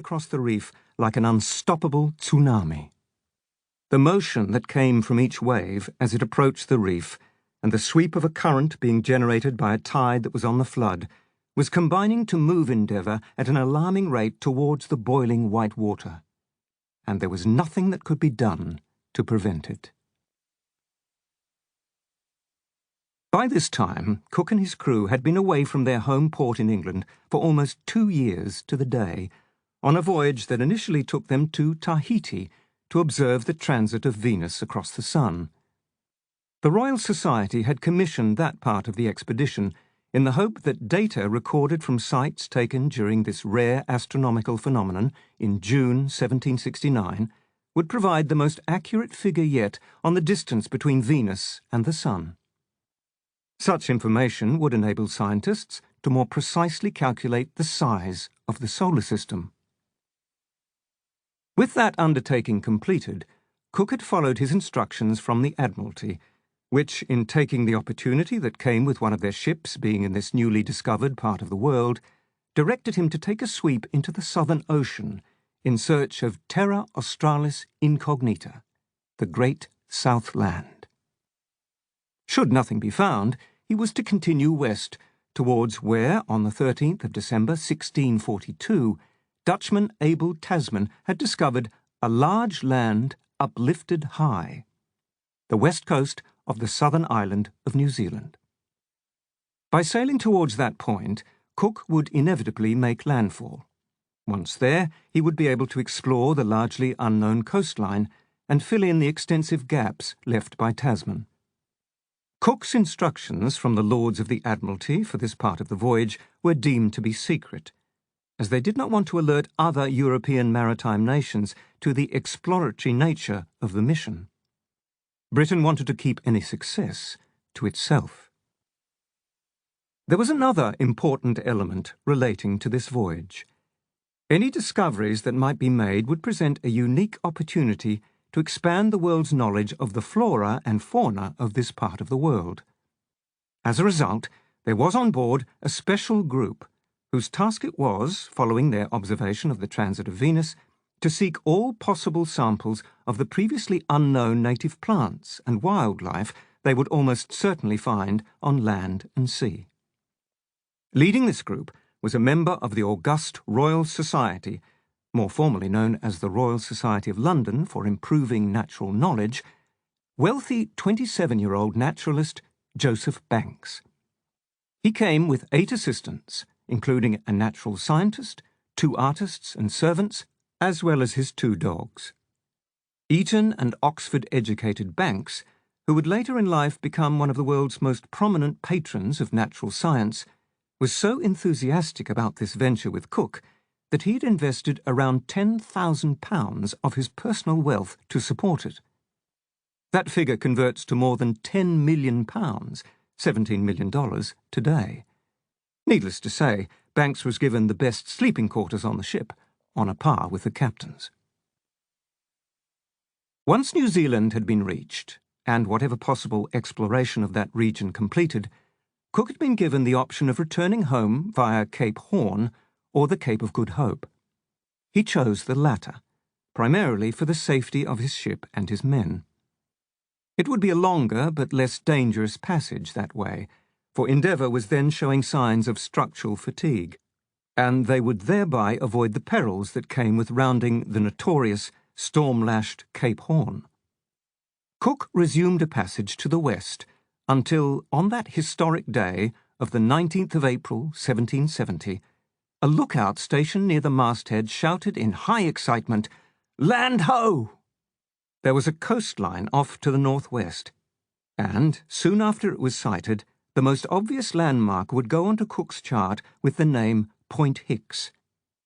across the reef like an unstoppable tsunami. The motion that came from each wave as it approached the reef, and the sweep of a current being generated by a tide that was on the flood, was combining to move Endeavour at an alarming rate towards the boiling white water, and there was nothing that could be done to prevent it. By this time, Cook and his crew had been away from their home port in England for almost 2 years to the day, on a voyage that initially took them to Tahiti to observe the transit of Venus across the sun. The Royal Society had commissioned that part of the expedition in the hope that data recorded from sights taken during this rare astronomical phenomenon in June 1769 would provide the most accurate figure yet on the distance between Venus and the Sun. Such information would enable scientists to more precisely calculate the size of the solar system. With that undertaking completed, Cook had followed his instructions from the Admiralty, which, in taking the opportunity that came with one of their ships being in this newly discovered part of the world, directed him to take a sweep into the Southern Ocean in search of Terra Australis Incognita, the Great South Land. Should nothing be found, he was to continue west towards where, on the 13th of December 1642, Dutchman Abel Tasman had discovered a large land uplifted high, the west coast of the southern island of New Zealand. By sailing towards that point, Cook would inevitably make landfall. Once there, he would be able to explore the largely unknown coastline and fill in the extensive gaps left by Tasman. Cook's instructions from the Lords of the Admiralty for this part of the voyage were deemed to be secret, as they did not want to alert other European maritime nations to the exploratory nature of the mission. Britain wanted to keep any success to itself. There was another important element relating to this voyage. Any discoveries that might be made would present a unique opportunity to expand the world's knowledge of the flora and fauna of this part of the world. As a result, there was on board a special group whose task it was, following their observation of the transit of Venus, to seek all possible samples of the previously unknown native plants and wildlife they would almost certainly find on land and sea. Leading this group was a member of the august Royal Society, more formally known as the Royal Society of London for Improving Natural Knowledge, wealthy 27-year-old naturalist Joseph Banks. He came with 8 assistants, including a natural scientist, 2 artists and servants, as well as his 2 dogs. Eton and Oxford-educated Banks, who would later in life become one of the world's most prominent patrons of natural science, was so enthusiastic about this venture with Cook that he'd invested around £10,000 of his personal wealth to support it. That figure converts to more than £10 million, $17 million today. Needless to say, Banks was given the best sleeping quarters on the ship, on a par with the captain's. Once New Zealand had been reached, and whatever possible exploration of that region completed, Cook had been given the option of returning home via Cape Horn or the Cape of Good Hope. He chose the latter, primarily for the safety of his ship and his men. It would be a longer but less dangerous passage that way, for Endeavour was then showing signs of structural fatigue, and they would thereby avoid the perils that came with rounding the notorious storm-lashed Cape Horn. Cook resumed a passage to the west until, on that historic day of the 19th of April, 1770, a lookout stationed near the masthead shouted in high excitement, "Land ho!" There was a coastline off to the northwest, and, soon after it was sighted, the most obvious landmark would go onto Cook's chart with the name Point Hicks,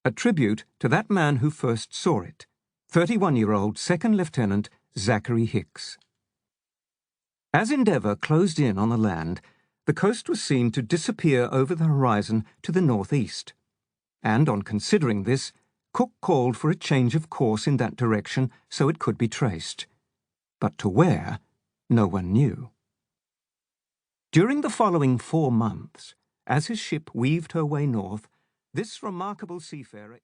a tribute to that man who first saw it, 31-year-old Second Lieutenant Zachary Hicks. As Endeavour closed in on the land, the coast was seen to disappear over the horizon to the northeast, and on considering this, Cook called for a change of course in that direction so it could be traced. But to where, no one knew. During the following 4 months, as his ship weaved her way north, this remarkable seafarer